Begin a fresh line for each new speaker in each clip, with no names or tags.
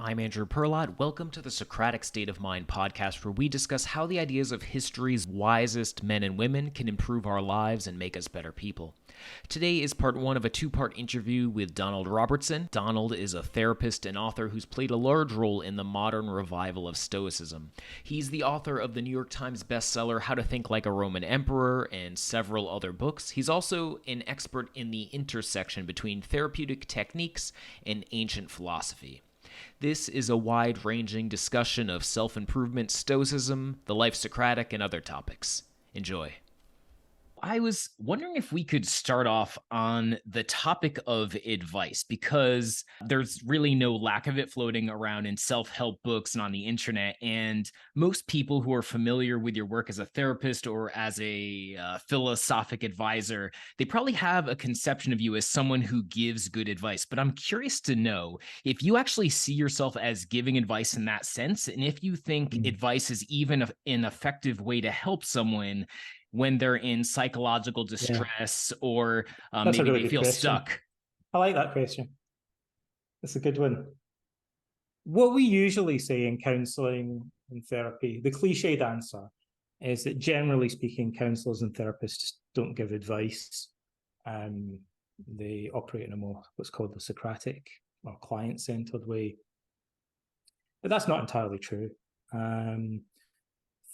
I'm Andrew Perlott. Welcome to the Socratic State of Mind podcast, where we discuss how the ideas of history's wisest men and women can improve our lives and make us better people. Today is part one of a two-part interview with Donald Robertson. Donald is a therapist and author who's played a large role in the modern revival of Stoicism. He's the author of the New York Times bestseller How to Think Like a Roman Emperor and several other books. He's also an expert in the intersection between therapeutic techniques and ancient philosophy. This is a wide-ranging discussion of self-improvement, Stoicism, the life Socratic, and other topics. Enjoy. I was wondering if we could start off on the topic of advice, because there's really no lack of it floating around in self-help books and on the internet. And most people who are familiar with your work as a therapist or as a philosophic advisor, they probably have a conception of you as someone who gives good advice. But I'm curious to know if you actually see yourself as giving advice in that sense, and if you think advice is even an effective way to help someone when they're in psychological distress or
That's
maybe
a really
they
good
feel
question.
stuck.
I like that question. That's a good one. What we usually say in counseling and therapy, the cliched answer is that generally speaking, counselors and therapists don't give advice. They operate in a more what's called the Socratic or client-centered way. But that's not entirely true.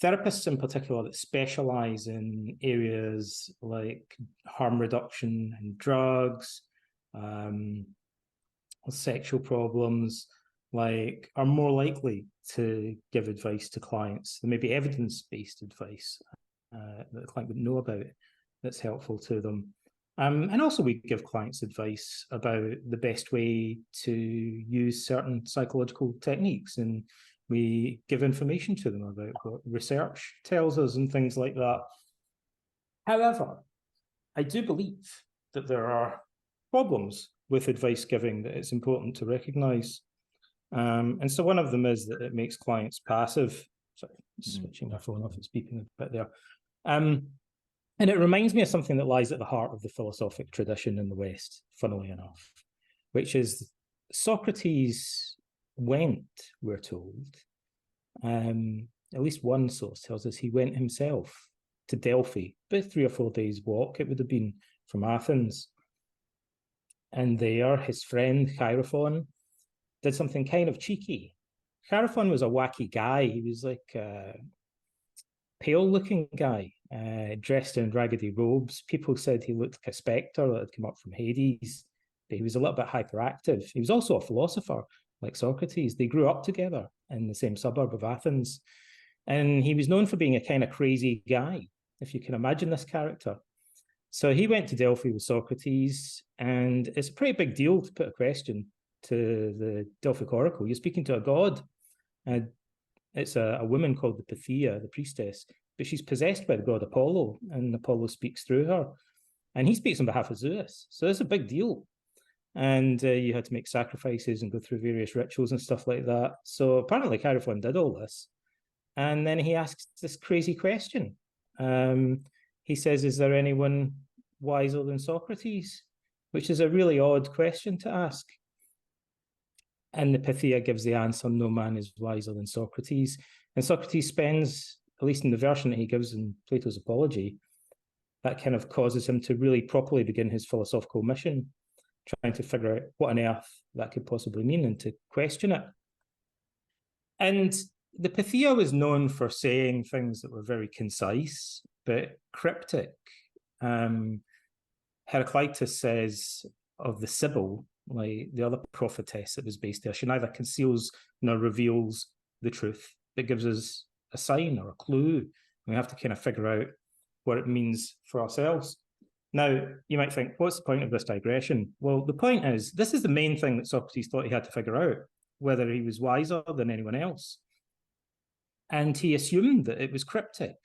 Therapists in particular that specialize in areas like harm reduction and drugs, sexual problems, are more likely to give advice to clients. There may be evidence-based advice that the client would know about that's helpful to them. And also we give clients advice about the best way to use certain psychological techniques, and we give information to them about what research tells us and things like that. However, I do believe that there are problems with advice giving that it's important to recognize. And so one of them is that it makes clients passive. Sorry, switching my phone off, it's beeping a bit there. And it reminds me of something that lies at the heart of the philosophic tradition in the West, funnily enough, which is Socrates went, we're told, at least one source tells us he went himself to Delphi, about 3 or 4 days walk it would have been from Athens. And there his friend Chaerephon did something kind of cheeky. Chaerephon was a wacky guy. He was like a pale-looking guy, dressed in raggedy robes. People said he looked like a spectre that had come up from Hades, but he was a little bit hyperactive. He was also a philosopher, like Socrates. They grew up together in the same suburb of Athens. And he was known for being a kind of crazy guy, if you can imagine this character. So he went to Delphi with Socrates, and it's a pretty big deal to put a question to the Delphic oracle. You're speaking to a god, and it's a woman called the Pythia, the priestess, but she's possessed by the god Apollo, and Apollo speaks through her. And he speaks on behalf of Zeus. So it's a big deal. And you had to make sacrifices and go through various rituals and stuff like that. So apparently Chaerephon did all this. And then he asks this crazy question. He says, is there anyone wiser than Socrates? Which is a really odd question to ask. And the Pythia gives the answer, no man is wiser than Socrates. And Socrates spends, at least in the version that he gives in Plato's Apology, that kind of causes him to really properly begin his philosophical mission, trying to figure out what on earth that could possibly mean and to question it. And the Pythia was known for saying things that were very concise, but cryptic. Heraclitus says of the Sibyl, like the other prophetess that was based there, she neither conceals nor reveals the truth, but gives us a sign or a clue. We have to kind of figure out what it means for ourselves. Now, you might think, what's the point of this digression? Well, the point is, this is the main thing that Socrates thought he had to figure out, whether he was wiser than anyone else. And he assumed that it was cryptic,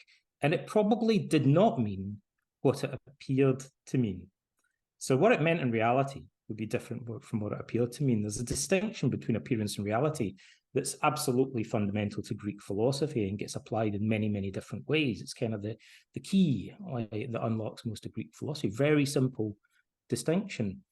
and it probably did not mean what it appeared to mean. So what it meant in reality would be different from what it appeared to mean. There's a distinction between appearance and reality that's absolutely fundamental to Greek philosophy and gets applied in many, many different ways. It's kind of the key that unlocks most of Greek philosophy. Very simple distinction.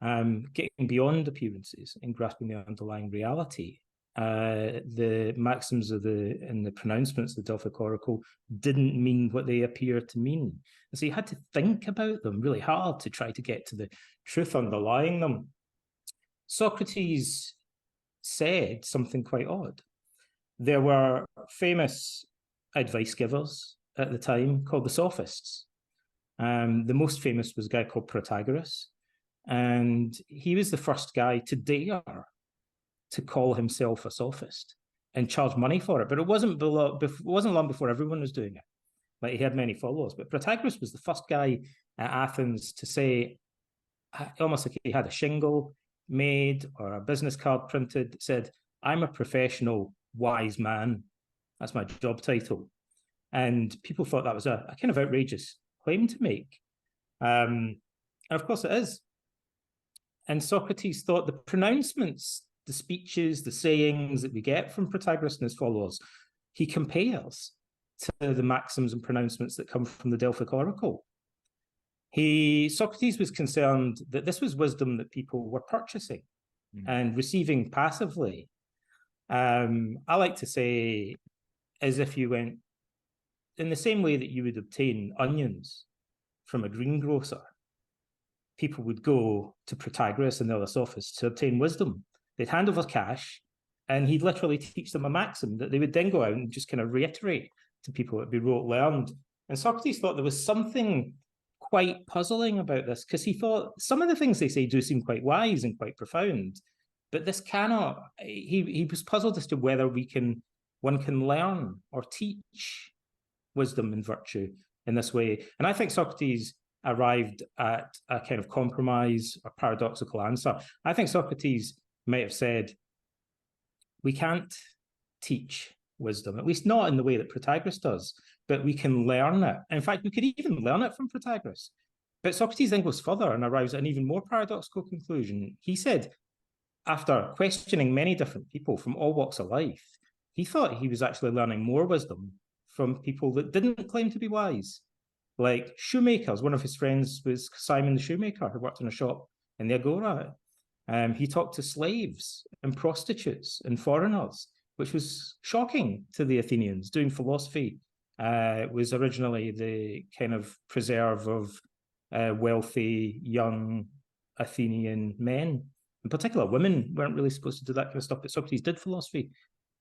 Getting beyond appearances and grasping the underlying reality the maxims and the pronouncements of the Delphic Oracle didn't mean what they appear to mean. And so you had to think about them really hard to try to get to the truth underlying them. Socrates said something quite odd. There were famous advice givers at the time called the Sophists. The most famous was a guy called Protagoras, and he was the first guy to dare to call himself a sophist and charge money for it. But it wasn't long before everyone was doing it. Like, he had many followers, but Protagoras was the first guy at Athens to say, almost like he had a shingle made or a business card printed that said, "I'm a professional wise man. That's my job title." And people thought that was a kind of outrageous claim to make. And of course it is. And Socrates thought the pronouncements, the speeches, the sayings that we get from Protagoras and his followers, he compares to the maxims and pronouncements that come from the Delphic Oracle. Socrates was concerned that this was wisdom that people were purchasing and receiving passively. I like to say, as if you went, in the same way that you would obtain onions from a greengrocer, people would go to Protagoras and the other sophists to obtain wisdom. They'd hand over cash, and he'd literally teach them a maxim that they would then go out and just kind of reiterate to people. It'd be rote learned. And Socrates thought there was something quite puzzling about this, because he thought some of the things they say do seem quite wise and quite profound, but this cannot. He was puzzled as to whether one can learn or teach wisdom and virtue in this way. And I think Socrates arrived at a kind of compromise or paradoxical answer. I think Socrates might have said, we can't teach wisdom, at least not in the way that Protagoras does, but we can learn it. In fact, we could even learn it from Protagoras. But Socrates then goes further and arrives at an even more paradoxical conclusion. He said, after questioning many different people from all walks of life, he thought he was actually learning more wisdom from people that didn't claim to be wise. Like shoemakers. One of his friends was Simon the shoemaker, who worked in a shop in the Agora. He talked to slaves and prostitutes and foreigners, which was shocking to the Athenians. Doing philosophy was originally the kind of preserve of wealthy, young Athenian men. In particular, women weren't really supposed to do that kind of stuff, but Socrates did philosophy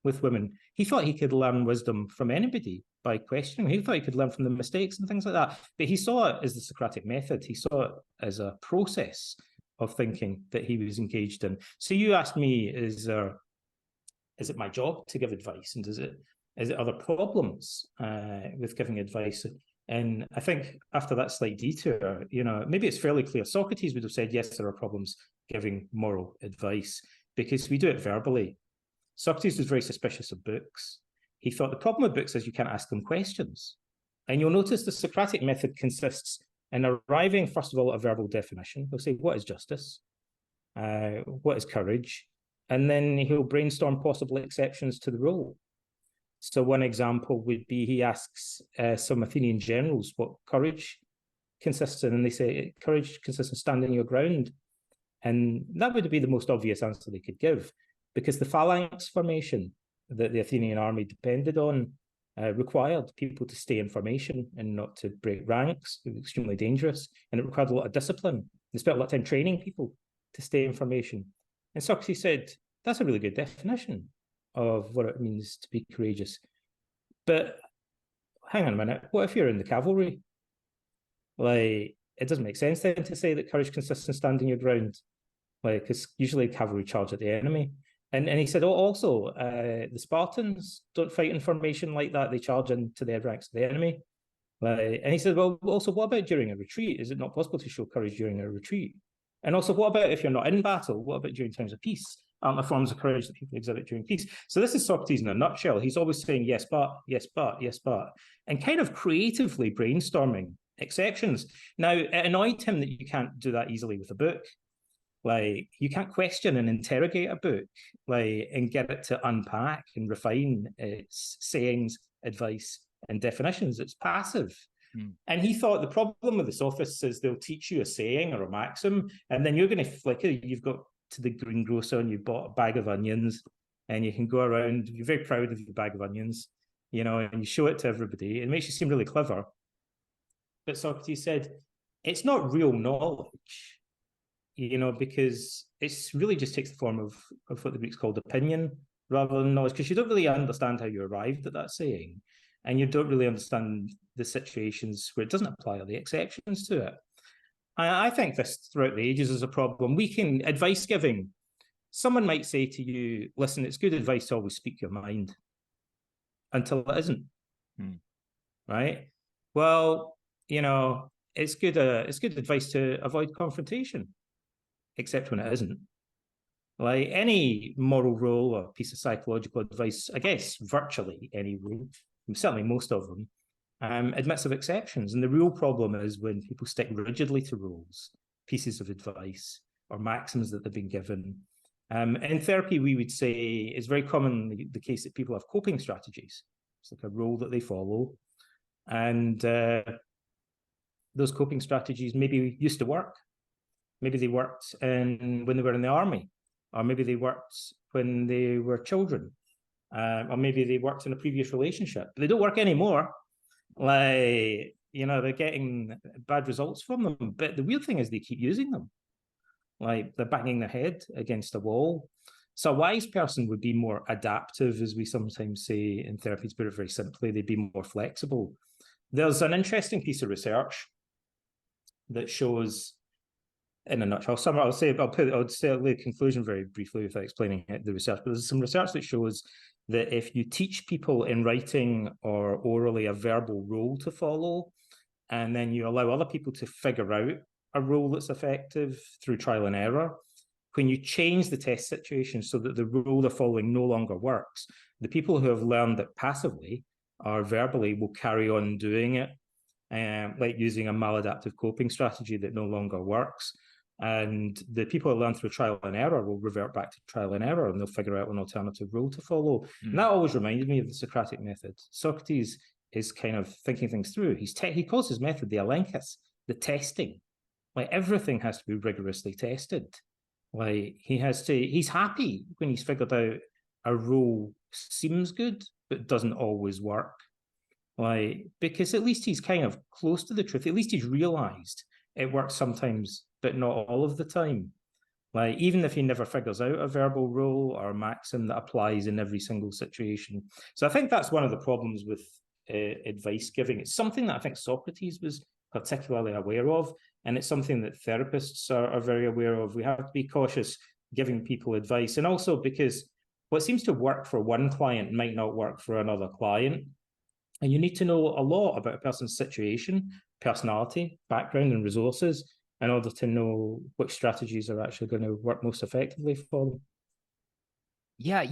with women. He thought he could learn wisdom from anybody by questioning. He thought he could learn from the mistakes and things like that. But he saw it as the Socratic method. He saw it as a process of thinking that he was engaged in. So you asked me, is it my job to give advice? And is it other problems with giving advice? And I think after that slight detour, maybe it's fairly clear. Socrates would have said, yes, there are problems giving moral advice because we do it verbally. Socrates was very suspicious of books. He thought the problem with books is you can't ask them questions. And you'll notice the Socratic method consists in arriving, first of all, at a verbal definition. He'll say, what is justice? What is courage? And then he'll brainstorm possible exceptions to the rule. So one example would be he asks some Athenian generals what courage consists in, and they say courage consists in standing your ground. And that would be the most obvious answer they could give, because the phalanx formation that the Athenian army depended on required people to stay in formation and not to break ranks. It was extremely dangerous, and it required a lot of discipline. They spent a lot of time training people to stay in formation. And Socrates said, that's a really good definition of what it means to be courageous. But hang on a minute, what if you're in the cavalry? Like, it doesn't make sense then to say that courage consists in standing your ground, like, because usually cavalry charge at the enemy. And he said, also, the Spartans don't fight in formation like that. They charge into the ranks of the enemy. And he said, well, also, what about during a retreat? Is it not possible to show courage during a retreat? And also, what about if you're not in battle? What about during times of peace? Aren't there forms of courage that people exhibit during peace? So this is Socrates in a nutshell. He's always saying, yes, but, yes, but, yes, but, and kind of creatively brainstorming exceptions. Now, it annoyed him that you can't do that easily with a book. Like, you can't question and interrogate a book, like, and get it to unpack and refine its sayings, advice, and definitions. It's passive. And he thought the problem with the sophists is they'll teach you a saying or a maxim, and then you're going to flicker. You've got to the greengrocer and you bought a bag of onions, and you can go around, you're very proud of your bag of onions, and you show it to everybody. It makes you seem really clever. But Socrates said, it's not real knowledge, because it's really just takes the form of what the Greeks called opinion rather than knowledge, because you don't really understand how you arrived at that saying, and you don't really understand the situations where it doesn't apply or the exceptions to it. I think this throughout the ages is a problem. Advice giving, someone might say to you, listen, it's good advice to always speak your mind, until it isn't. Right? Well, it's good advice to avoid confrontation, except when it isn't. Like any moral rule or piece of psychological advice, I guess virtually any rule, certainly most of them, admits of exceptions. And the real problem is when people stick rigidly to rules, pieces of advice, or maxims that they've been given. In therapy, we would say it's very commonly the case that people have coping strategies. It's like a rule that they follow. And those coping strategies maybe used to work. Maybe they worked when they were in the army, or maybe they worked when they were children, or maybe they worked in a previous relationship. But they don't work anymore. Like, they're getting bad results from them. But the weird thing is they keep using them. Like, they're banging their head against a wall. So a wise person would be more adaptive, as we sometimes say in therapy, to put it very simply. They'd be more flexible. There's an interesting piece of research that shows, in a nutshell, I'll say the conclusion very briefly without explaining the research, but there's some research that shows that if you teach people in writing or orally a verbal rule to follow, and then you allow other people to figure out a rule that's effective through trial and error, when you change the test situation so that the rule they're following no longer works, the people who have learned it passively or verbally will carry on doing it, like using a maladaptive coping strategy that no longer works. And the people who learn through trial and error will revert back to trial and error, and they'll figure out an alternative rule to follow. And that always reminded me of the Socratic method. Socrates is kind of thinking things through. He calls his method the elenchus, the testing. Like, everything has to be rigorously tested. Like, he's happy when he's figured out a rule seems good, but doesn't always work. Like, because at least he's kind of close to the truth. At least he's realized it works sometimes, but not all of the time. Like, even if he never figures out a verbal rule or a maxim that applies in every single situation. So I think that's one of the problems with advice giving. It's something that I think Socrates was particularly aware of, and it's something that therapists are very aware of. We have to be cautious giving people advice, and also because what seems to work for one client might not work for another client. And you need to know a lot about a person's situation, personality, background, and resources in order to know which strategies are actually going to work most effectively for them.
Yeah,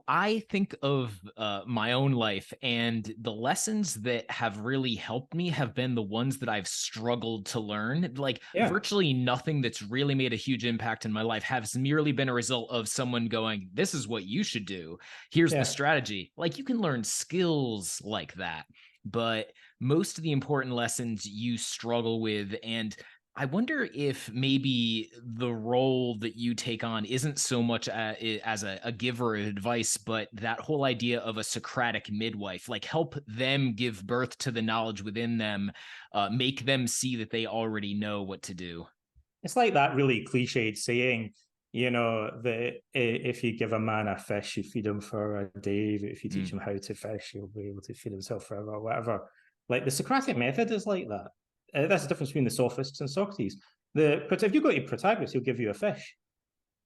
I think of my own life, and the lessons that have really helped me have been the ones that I've struggled to learn. Like, virtually nothing that's really made a huge impact in my life has merely been a result of someone going, this is what you should do. Here's the strategy. Like, you can learn skills like that, but most of the important lessons you struggle with. And I wonder if maybe the role that you take on isn't so much as a giver of advice, but that whole idea of a Socratic midwife, like help them give birth to the knowledge within them, make them see that they already know what to do.
It's like that really cliched saying, that if you give a man a fish, you feed him for a day. If you teach him how to fish, he'll be able to feed himself forever or whatever. Like, the Socratic method is like that. That's the difference between the sophists and Socrates. But if you go to Protagoras, he'll give you a fish,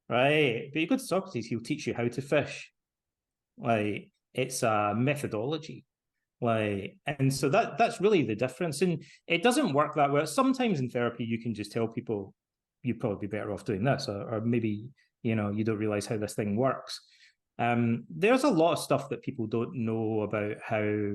right? But you go to Socrates, he'll teach you how to fish. Like, it's a methodology. Like, and so that's really the difference. And it doesn't work that way. Sometimes in therapy, you can just tell people you'd probably be better off doing this, or maybe you don't realize how this thing works. There's a lot of stuff that people don't know about how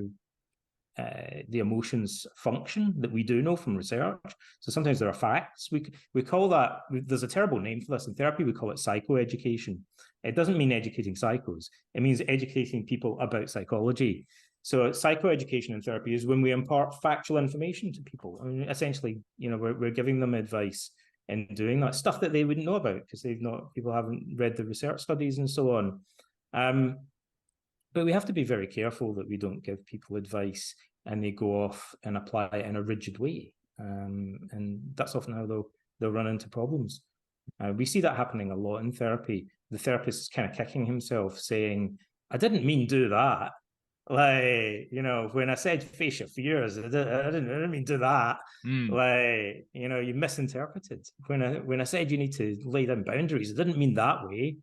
the emotions function that we do know from research. So sometimes there are facts. We call that, there's a terrible name for this in therapy, we call it psychoeducation. It doesn't mean educating psychos. It means educating people about psychology. So psychoeducation in therapy is when we impart factual information to people. I mean, essentially, we're giving them advice and doing that stuff that they wouldn't know about because people haven't read the research studies and so on. But we have to be very careful that we don't give people advice and they go off and apply it in a rigid way. And that's often how they'll run into problems. We see that happening a lot in therapy. The therapist is kind of kicking himself, saying, I didn't mean do that. Like, when I said face your fears, I didn't mean do that. Like, you misinterpreted. When I said you need to lay down boundaries, I didn't mean that way.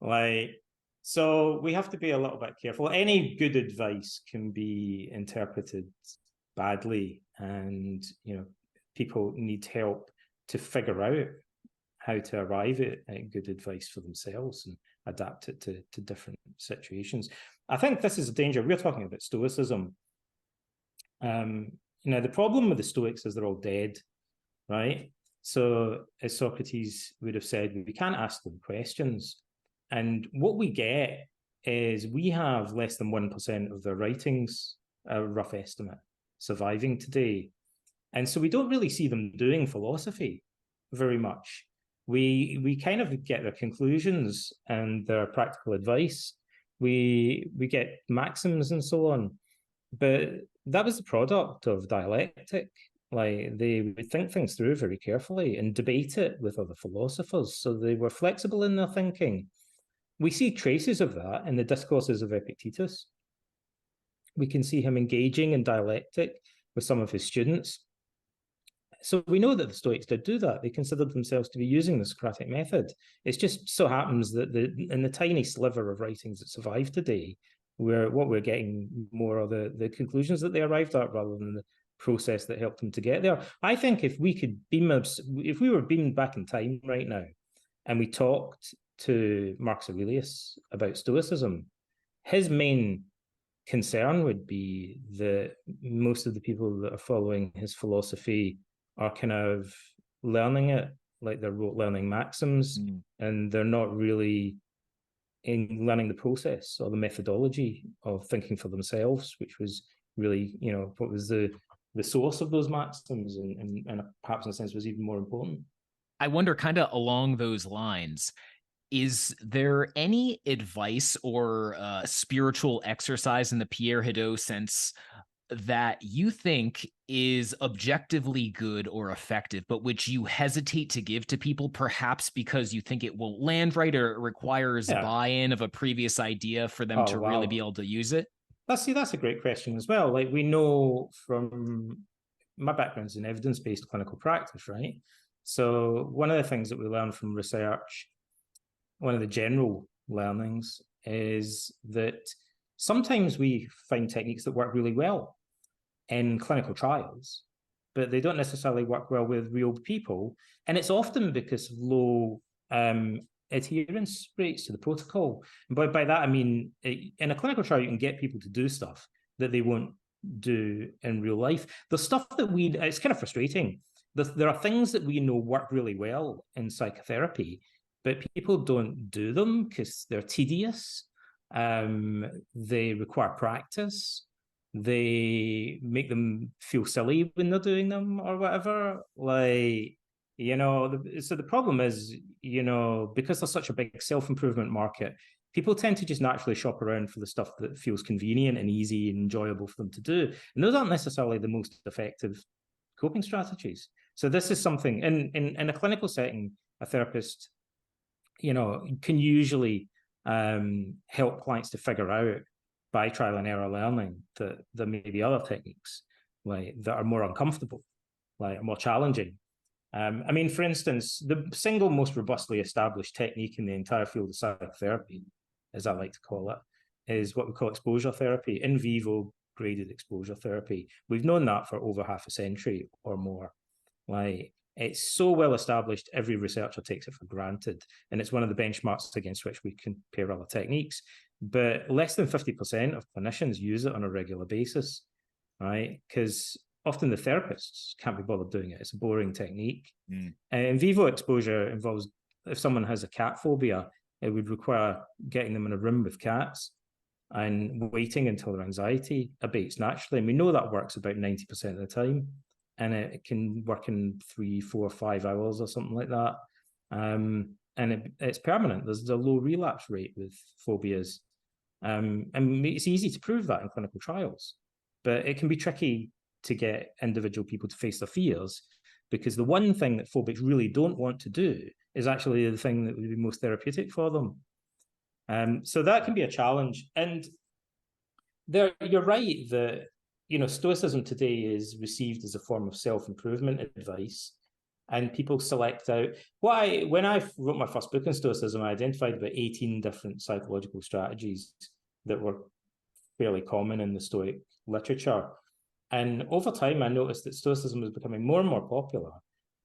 Like, so we have to be a little bit careful. Any good advice can be interpreted badly, and people need help to figure out how to arrive at good advice for themselves and adapt it to different situations. I think this is a danger. We're talking about Stoicism. The problem with the Stoics is they're all dead, right? So as Socrates would have said, we can't ask them questions. And what we get is we have less than 1% of their writings, a rough estimate, surviving today. And so we don't really see them doing philosophy very much. We kind of get their conclusions and their practical advice. We get maxims and so on. But that was the product of dialectic. Like, they would think things through very carefully and debate it with other philosophers. So they were flexible in their thinking. We see traces of that in the discourses of Epictetus. We can see him engaging in dialectic with some of his students. So we know that the Stoics did do that. They considered themselves to be using the Socratic method. It just so happens that in the tiny sliver of writings that survive today, what we're getting more are the conclusions that they arrived at rather than the process that helped them to get there. I think if we were beamed back in time right now and we talked to Marcus Aurelius about Stoicism, his main concern would be that most of the people that are following his philosophy are kind of learning it like they're rote learning maxims, and they're not really in learning the process or the methodology of thinking for themselves, which was really, what was the source of those maxims, and perhaps in a sense was even more important.
I wonder, kind of along those lines, is there any advice or spiritual exercise in the Pierre Hadot sense that you think is objectively good or effective, but which you hesitate to give to people, perhaps because you think it won't land right or it requires buy-in of a previous idea for them to really be able to use it?
That's a great question as well. Like, we know from my background's in evidence-based clinical practice, right? So one of the things that we learn from research, one of the general learnings, is that sometimes we find techniques that work really well in clinical trials, but they don't necessarily work well with real people. And it's often because of low adherence rates to the protocol. And by that, I mean, in a clinical trial, you can get people to do stuff that they won't do in real life. The stuff that it's kind of frustrating. There are things that we know work really well in psychotherapy, but people don't do them because they're tedious. They require practice. They make them feel silly when they're doing them or whatever. Like, so the problem is, because there's such a big self-improvement market, people tend to just naturally shop around for the stuff that feels convenient and easy and enjoyable for them to do. And those aren't necessarily the most effective coping strategies. So this is something in a clinical setting, a therapist, can usually help clients to figure out by trial and error learning that there may be other techniques like that are more uncomfortable, like more challenging. I mean, for instance, the single most robustly established technique in the entire field of psychotherapy, as I like to call it, is what we call exposure therapy, in vivo graded exposure therapy. We've known that for over half a century or more. Like, it's so well established, every researcher takes it for granted, and it's one of the benchmarks against which we compare other techniques. But less than 50% of clinicians use it on a regular basis, right? Because often the therapists can't be bothered doing it. It's a boring technique. In vivo exposure involves, if someone has a cat phobia, it would require getting them in a room with cats and waiting until their anxiety abates naturally. And we know that works about 90% of the time. And it can work in 3, 4, 5 hours or something like that. And it's permanent. There's a low relapse rate with phobias. And it's easy to prove that in clinical trials, but it can be tricky to get individual people to face their fears, because the one thing that phobics really don't want to do is actually the thing that would be most therapeutic for them. So that can be a challenge. And you're right that, Stoicism today is received as a form of self-improvement advice, and people select out. When I wrote my first book on Stoicism, I identified about 18 different psychological strategies that were fairly common in the Stoic literature. And over time, I noticed that Stoicism was becoming more and more popular,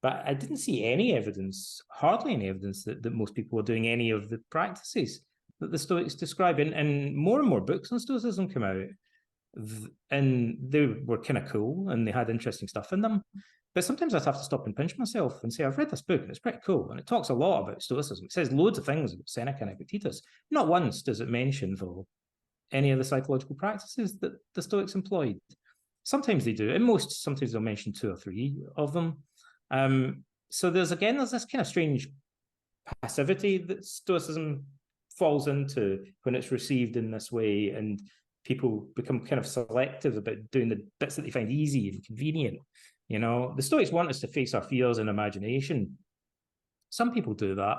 but I didn't see any evidence, hardly any evidence, that most people were doing any of the practices that the Stoics describe. And more books on Stoicism come out, and they were kind of cool and they had interesting stuff in them. But sometimes I'd have to stop and pinch myself and say, I've read this book and it's pretty cool. And it talks a lot about Stoicism. It says loads of things about Seneca and Epictetus. Not once does it mention, though, any of the psychological practices that the Stoics employed. Sometimes they do, and sometimes they'll mention 2 or 3 of them. So there's this kind of strange passivity that Stoicism falls into when it's received in this way, and people become kind of selective about doing the bits that they find easy and convenient. The Stoics want us to face our fears and imagination. Some people do that,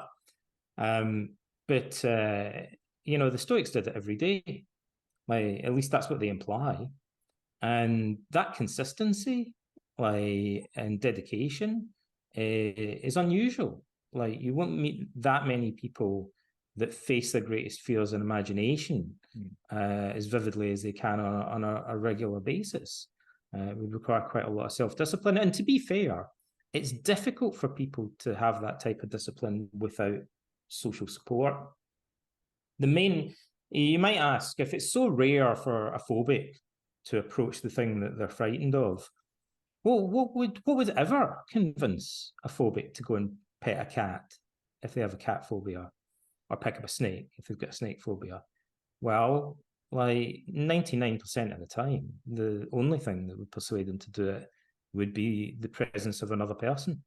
but the Stoics did it every day. At least that's what they imply. And that consistency, and dedication, is unusual. You won't meet that many people that face their greatest fears and imagination as vividly as they can on a regular basis. It would require quite a lot of self-discipline. And to be fair, it's difficult for people to have that type of discipline without social support. You might ask, if it's so rare for a phobic to approach the thing that they're frightened of, well, what would ever convince a phobic to go and pet a cat if they have a cat phobia, or pick up a snake if they've got a snake phobia? Well, 99% of the time, the only thing that would persuade them to do it would be the presence of another person,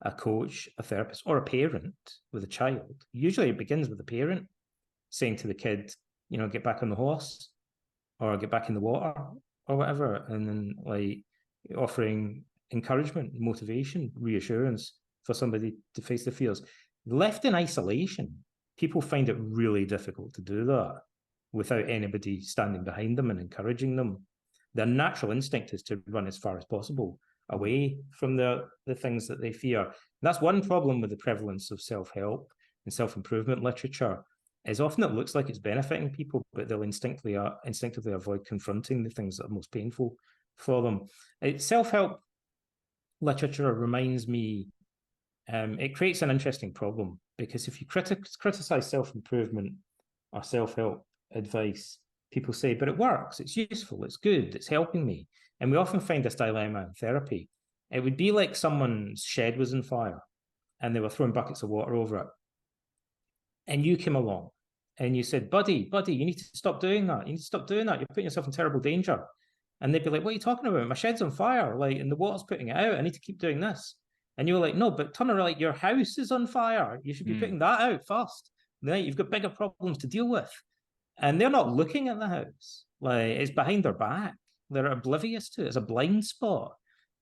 a coach, a therapist, or a parent with a child. Usually it begins with a parent saying to the kid, get back on the horse, or get back in the water, or whatever, and then offering encouragement, motivation, reassurance for somebody to face their fears. Left in isolation, people find it really difficult to do that without anybody standing behind them and encouraging them. Their natural instinct is to run as far as possible away from the things that they fear. And that's one problem with the prevalence of self-help and self-improvement literature, is often it looks like it's benefiting people, but they'll instinctively avoid confronting the things that are most painful for them. Self-help literature reminds me, it creates an interesting problem, because if you criticize self-improvement or self-help advice, people say, but it works, it's useful, it's good, it's helping me. And we often find this dilemma in therapy. It would be like someone's shed was on fire and they were throwing buckets of water over it. And you came along and you said, buddy, you need to stop doing that. You need to stop doing that. You're putting yourself in terrible danger. And they'd be like, what are you talking about? My shed's on fire, and the water's putting it out. I need to keep doing this. And you were like, no, but turn around, your house is on fire. You should be putting that out first. Then you've got bigger problems to deal with. And they're not looking at the house. It's behind their back. They're oblivious to it. It's a blind spot.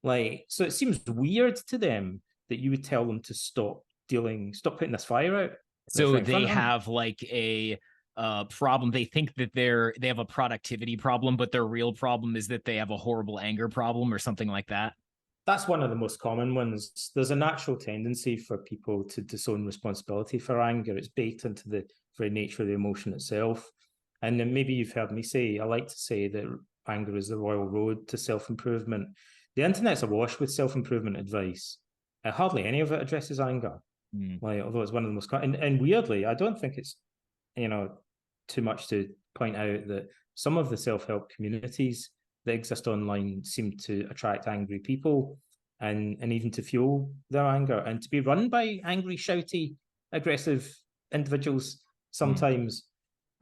So it seems weird to them that you would tell them to stop putting this fire out.
So they have a problem. They think that they have a productivity problem, but their real problem is that they have a horrible anger problem or something like that.
That's one of the most common ones. There's a natural tendency for people to disown responsibility for anger. It's baked into the very nature of the emotion itself. And then maybe you've heard me say, I like to say that anger is the royal road to self-improvement. The internet's awash with self-improvement advice. Hardly any of it addresses anger. Although it's one of the most common. And weirdly, I don't think it's too much to point out that some of the self-help communities that exist online seem to attract angry people and even to fuel their anger, and to be run by angry, shouty, aggressive individuals sometimes.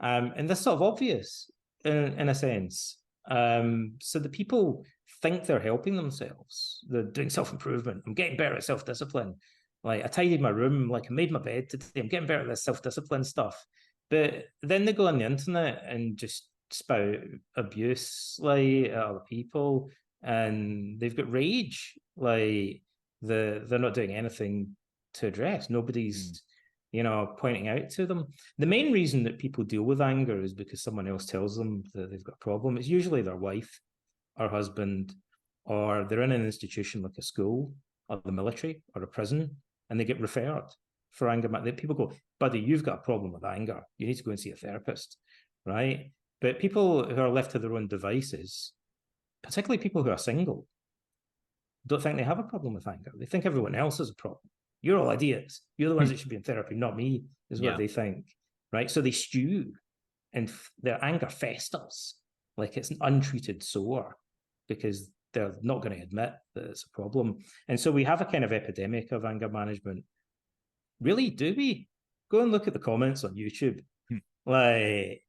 And that's sort of obvious in a sense. So the people think they're helping themselves. They're doing self-improvement. I'm getting better at self-discipline. I tidied my room, I made my bed today. I'm getting better at this self-discipline stuff. But then they go on the internet and just spout abuse like at other people, and they've got rage. Like they're not doing anything to address. Nobody's, pointing out to them. The main reason that people deal with anger is because someone else tells them that they've got a problem. It's usually their wife or husband, or they're in an institution like a school or the military or a prison, and they get referred for anger. People go, buddy, you've got a problem with anger. You need to go and see a therapist, right? But people who are left to their own devices, particularly people who are single, don't think they have a problem with anger. They think everyone else has a problem. You're all idiots. You're the ones that should be in therapy, not me, is what they think, right? So they stew, and their anger festers like it's an untreated sore because they're not going to admit that it's a problem. And so we have a kind of epidemic of anger management. Really, do we? Go and look at the comments on YouTube. Like,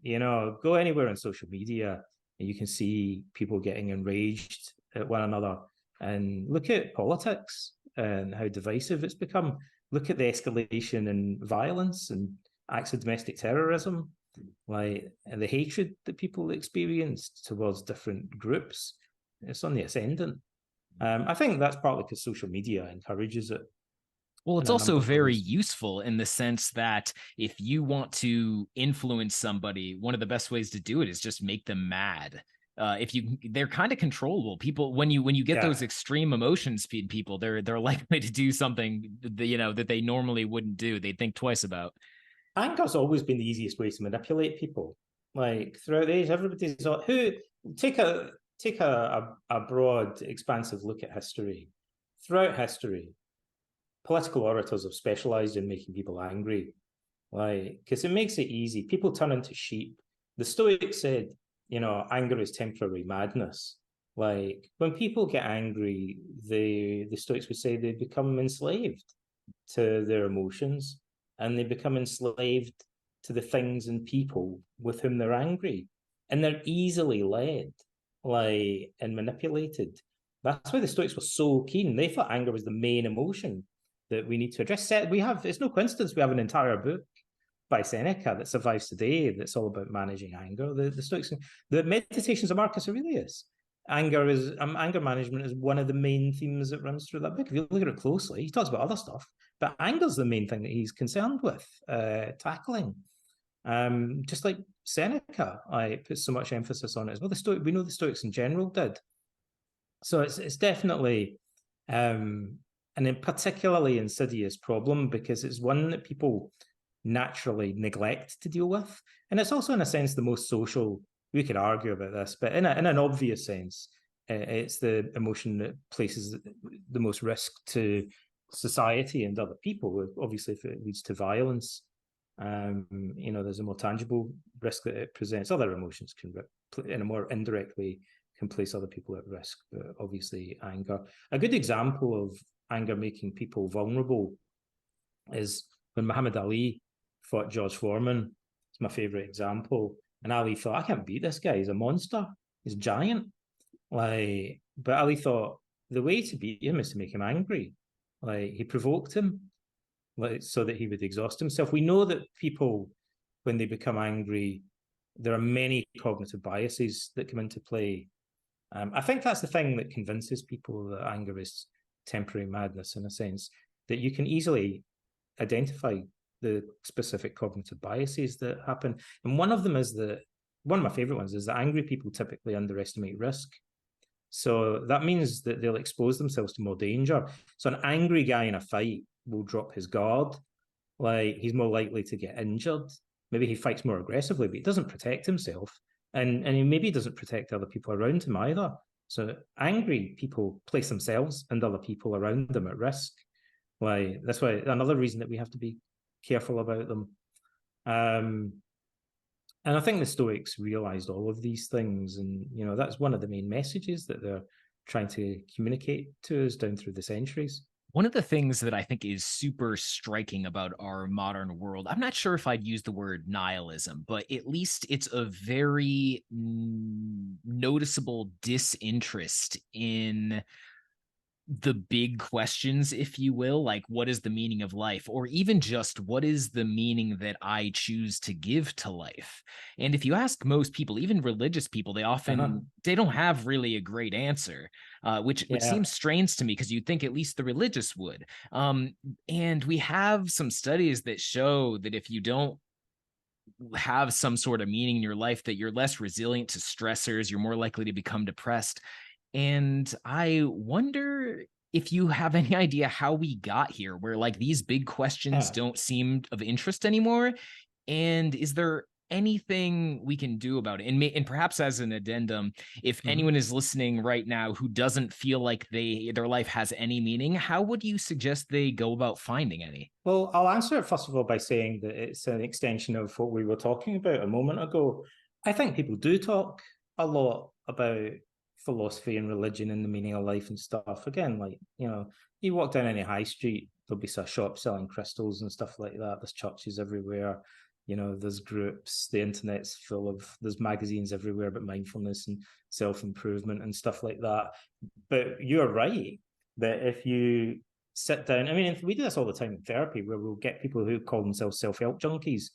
go anywhere on social media and you can see people getting enraged at one another. And look at politics and how divisive it's become. Look at the escalation in violence and acts of domestic terrorism, like, and the hatred that people experience towards different groups. It's on the ascendant. I think that's partly because social media encourages it.
Well, it's also very useful in the sense that if you want to influence somebody, one of the best ways to do it is just make them mad. They're kind of controllable. People, when you get those extreme emotions feed people, they're likely to do something that they normally wouldn't do. They'd think twice about.
Anger's always been the easiest way to manipulate people. Like throughout the age, everybody's who take a broad, expansive look at history. Throughout history, political orators have specialized in making people angry, like because it makes it easy. People turn into sheep. The Stoics said, anger is temporary madness. Like when people get angry, the Stoics would say they become enslaved to their emotions, and they become enslaved to the things and people with whom they're angry, and they're easily led, like, and manipulated. That's why the Stoics were so keen. They thought anger was the main emotion that we need to address. It's no coincidence we have an entire book by Seneca that survives today that's all about managing anger. The Stoics, the Meditations of Marcus Aurelius, anger management is one of the main themes that runs through that book. If you look at it closely, he talks about other stuff, but anger's the main thing that he's concerned with tackling. Just like Seneca, I put so much emphasis on it as well. We know the Stoics in general did. So it's definitely an particularly insidious problem because it's one that people naturally neglect to deal with. And it's also, in a sense, the most social. We could argue about this, but in an obvious sense, it's the emotion that places the most risk to society and other people. Obviously, if it leads to violence, there's a more tangible risk that it presents. Other emotions can, in a more indirect way, can place other people at risk, but obviously anger. A good example of anger making people vulnerable is when Muhammad Ali fought George Foreman. It's my favorite example. And Ali thought, I can't beat this guy. He's a monster. He's giant. But Ali thought the way to beat him is to make him angry. He provoked him, so that he would exhaust himself. We know that people, when they become angry, there are many cognitive biases that come into play. I think that's the thing that convinces people that anger is temporary madness, in a sense, that you can easily identify the specific cognitive biases that happen. And one of them is one of my favorite ones is that angry people typically underestimate risk. So that means that they'll expose themselves to more danger. So an angry guy in a fight will drop his guard. He's more likely to get injured. Maybe he fights more aggressively, but he doesn't protect himself. And he maybe doesn't protect other people around him either. So angry people place themselves and other people around them at risk. That's why another reason that we have to be careful about them. And I think the Stoics realized all of these things. And, that's one of the main messages that they're trying to communicate to us down through the centuries.
One of the things that I think is super striking about our modern world, I'm not sure if I'd use the word nihilism, but at least it's a very noticeable disinterest in the big questions, if you will, like what is the meaning of life, or even just what is the meaning that I choose to give to life. And if you ask most people, even religious people,
Uh-huh.
they don't have really a great answer, which
Yeah.
seems strange to me because you'd think at least the religious would. And we have some studies that show that if you don't have some sort of meaning in your life, that you're less resilient to stressors, you're more likely to become depressed. And I wonder if you have any idea how we got here, where like these big questions
Yeah.
don't seem of interest anymore. And is there anything we can do about it? And perhaps as an addendum, if
Mhm.
anyone is listening right now who doesn't feel like their life has any meaning, how would you suggest they go about finding any?
Well, I'll answer it first of all by saying that it's an extension of what we were talking about a moment ago. I think people do talk a lot about philosophy and religion and the meaning of life and stuff. Again, like, you walk down any high street, there'll be a shop selling crystals and stuff like that. There's churches everywhere. There's groups, the internet's full of, there's magazines everywhere about mindfulness and self-improvement and stuff like that. But you're right that if you sit down, I mean, we do this all the time in therapy where we'll get people who call themselves self-help junkies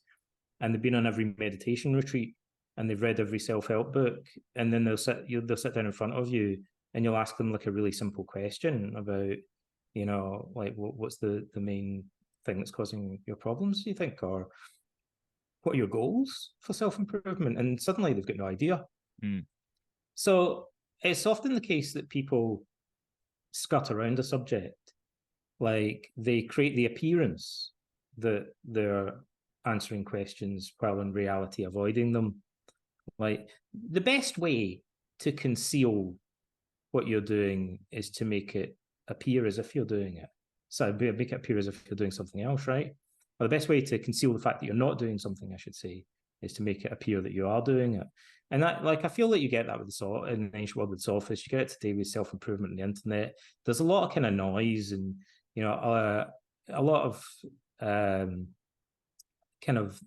and they've been on every meditation retreat and they've read every self-help book, and then they'll sit down in front of you and you'll ask them like a really simple question about, like what's the main thing that's causing your problems, do you think, or what are your goals for self-improvement? And suddenly they've got no idea.
Mm.
So it's often the case that people skirt around a subject. Like they create the appearance that they're answering questions while in reality avoiding them. Like the best way to conceal what you're doing is to make it appear as if you're doing it. So make it appear as if you're doing something else, right? Or the best way to conceal the fact that you're not doing something, I should say, is to make it appear that you are doing it. And that, like, I feel that you get that with in the ancient world with sophists. You get it today with self-improvement on the internet. There's a lot of kind of noise and a lot of kind of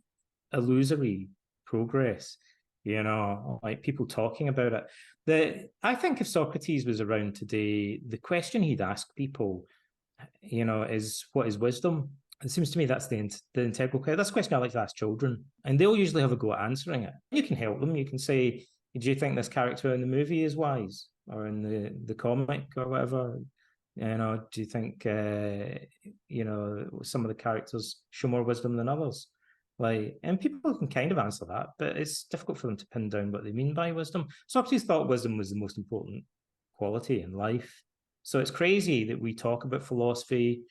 illusory progress. Like people talking about it. I think if Socrates was around today, the question he'd ask people, is what is wisdom? It seems to me that's the integral question. That's a question I like to ask children, and they'll usually have a go at answering it. You can help them. You can say, "Do you think this character in the movie is wise, or in the comic, or whatever? Do you think some of the characters show more wisdom than others?" Like, and people can kind of answer that, but it's difficult for them to pin down what they mean by wisdom. Socrates thought wisdom was the most important quality in life. So it's crazy that we talk about philosophy,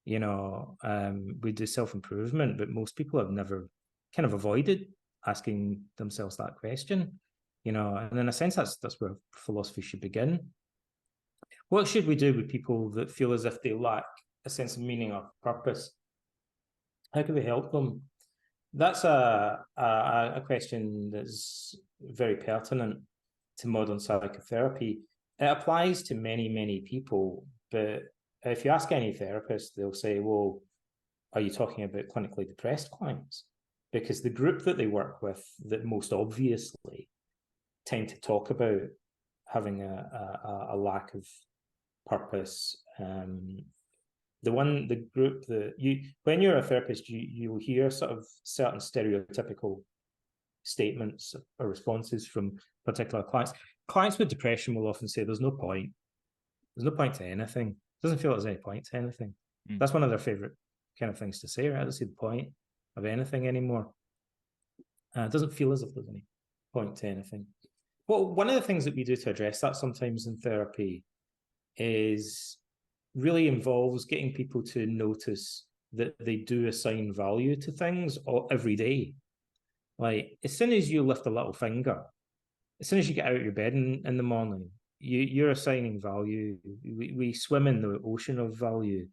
we do self-improvement, but most people have never kind of avoided asking themselves that question, and in a sense, that's where philosophy should begin. What should we do with people that feel as if they lack a sense of meaning or purpose? How can we help them? That's a question that's very pertinent to modern psychotherapy. It applies to many, many people, but if you ask any therapist, they'll say, well, are you talking about clinically depressed clients? Because the group that they work with that most obviously tend to talk about having a lack of purpose. The group that when you're a therapist, you'll hear sort of certain stereotypical statements or responses from particular clients. Clients with depression will often say, "There's no point. There's no point to anything. It doesn't feel like there's any point to anything."
Mm.
That's one of their favorite kind of things to say, right? I don't see the point of anything anymore. It doesn't feel as if there's any point to anything. Well, one of the things that we do to address that sometimes in therapy is really involves getting people to notice that they do assign value to things every day. Like, as soon as you lift a little finger, as soon as you get out of your bed in the morning, you're assigning value. We swim in the ocean of value.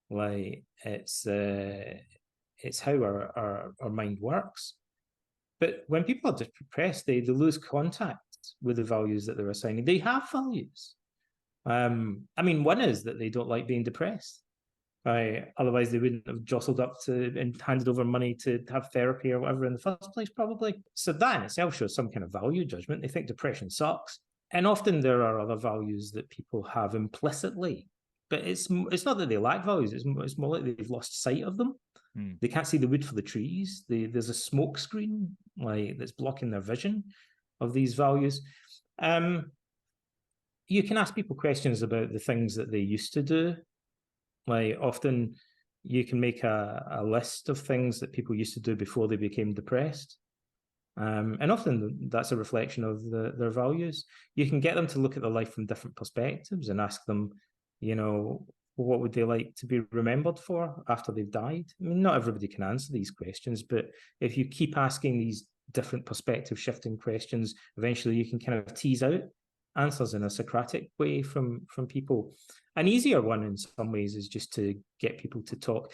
Like, it's how our mind works. But when people are depressed, they lose contact with the values that they're assigning. They have values. I mean, one is that they don't like being depressed. Otherwise, they wouldn't have jostled up and handed over money to have therapy or whatever in the first place, probably. So that in itself shows some kind of value judgment. They think depression sucks. And often there are other values that people have implicitly but it's not that they lack values. It's more like they've lost sight of them. They can't see the wood for the trees. There's a smoke screen like that's blocking their vision of these values. You can ask people questions about the things that they used to do. Like often you can make a list of things that people used to do before they became depressed. And often that's a reflection of their values. You can get them to look at their life from different perspectives and ask them, what would they like to be remembered for after they've died? I mean, not everybody can answer these questions, but if you keep asking these different perspective shifting questions, eventually you can kind of tease out answers in a Socratic way from people. An easier one in some ways is just to get people to talk.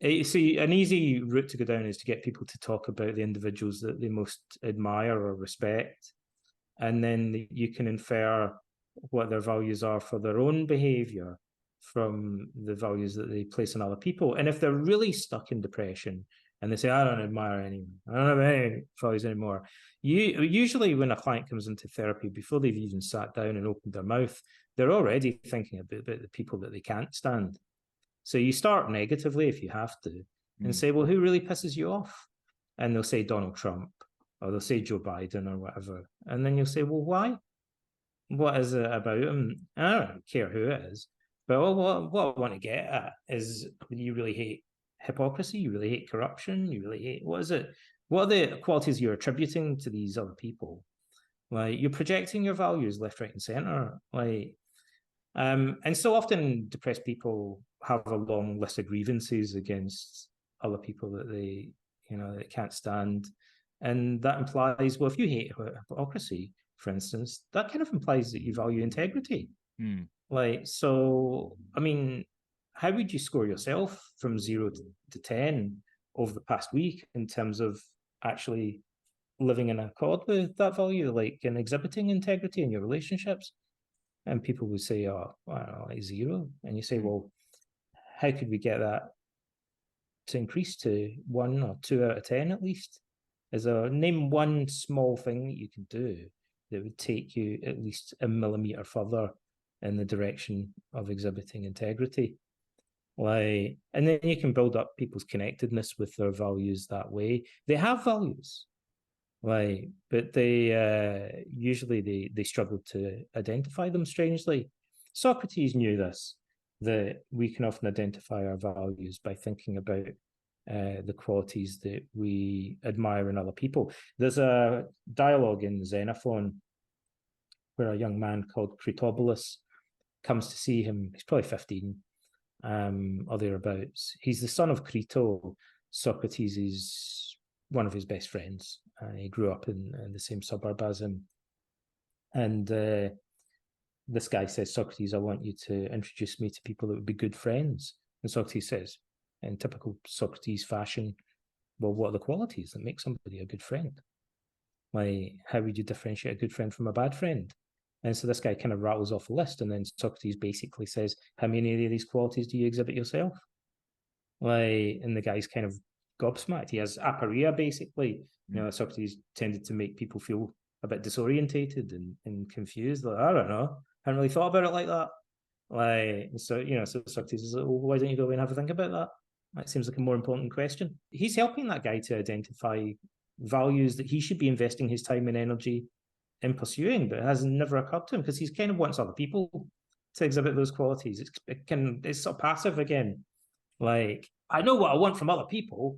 See, an easy route to go down is to get people to talk about the individuals that they most admire or respect. And then you can infer what their values are for their own behavior from the values that they place on other people. And if they're really stuck in depression and they say, I don't admire anyone, I don't have any values anymore, usually when a client comes into therapy, before they've even sat down and opened their mouth, they're already thinking about the people that they can't stand. So you start negatively if you have to and say, well, who really pisses you off? And they'll say Donald Trump or they'll say Joe Biden or whatever. And then you'll say, well, why? What is it about him? And I don't care who it is. But what I want to get at is you really hate hypocrisy, you really hate corruption, you really hate, what is it? What are the qualities you're attributing to these other people? Like you're projecting your values left, right, and center. And so often depressed people have a long list of grievances against other people that they can't stand. And that implies, well, if you hate hypocrisy, for instance, that kind of implies that you value integrity. So, I mean, how would you score yourself from 0 to 10 over the past week in terms of actually living in accord with that value, like in exhibiting integrity in your relationships? And people would say, oh, I don't know, like 0. And you say, well, how could we get that to increase to 1 or 2 out of 10 at least? Name one small thing that you could do that would take you at least a millimeter further in the direction of exhibiting integrity. And then you can build up people's connectedness with their values that way. They have values. But they usually they struggle to identify them strangely. Socrates knew this, that we can often identify our values by thinking about the qualities that we admire in other people. There's a dialogue in Xenophon where a young man called Critobulus comes to see him. He's probably 15 or thereabouts. He's the son of Crito. Socrates is one of his best friends. He grew up in the same suburb as him. And this guy says, Socrates, I want you to introduce me to people that would be good friends. And Socrates says, in typical Socrates fashion, well, what are the qualities that make somebody a good friend? How would you differentiate a good friend from a bad friend? And so this guy kind of rattles off a list, and then Socrates basically says, how many of these qualities do you exhibit yourself? And the guy's kind of gobsmacked. He has aporia, basically. Socrates tended to make people feel a bit disorientated and confused. I don't know. I hadn't really thought about it like that. So Socrates is like, well, why don't you go away and have a think about that? That seems like a more important question. He's helping that guy to identify values that he should be investing his time and energy in pursuing, but it has never occurred to him because he kind of wants other people to exhibit those qualities. It's sort of passive again. I know what I want from other people.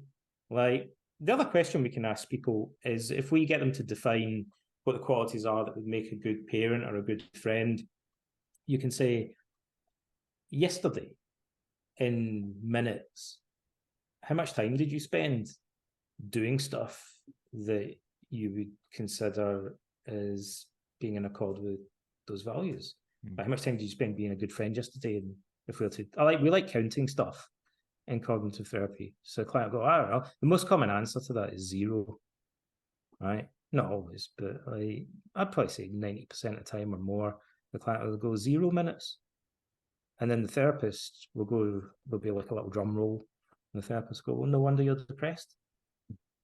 The other question we can ask people is if we get them to define what the qualities are that would make a good parent or a good friend, you can say, yesterday, in minutes, how much time did you spend doing stuff that you would consider as being in accord with those values? How much time did you spend being a good friend yesterday? And if we were to, we like counting stuff in cognitive therapy. So the client will go, I don't know. The most common answer to that is 0, right? Not always, but I'd probably say 90% of the time or more, the client will go 0 minutes. And then the therapist there'll be like a little drum roll. And the therapist will go, well, no wonder you're depressed.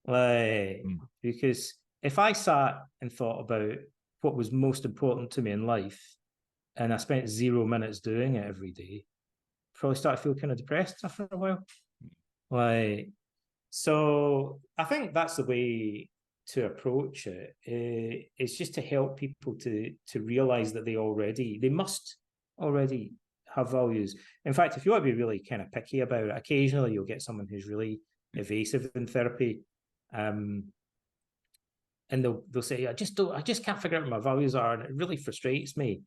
Because if I sat and thought about what was most important to me in life, and I spent 0 minutes doing it every day, probably start to feel kind of depressed after a while. Like, so I think that's the way to approach it. It's just to help people to realize that they must already have values. In fact, if you want to be really kind of picky about it, occasionally you'll get someone who's really evasive in therapy, and they'll say, I just can't figure out what my values are, and it really frustrates me,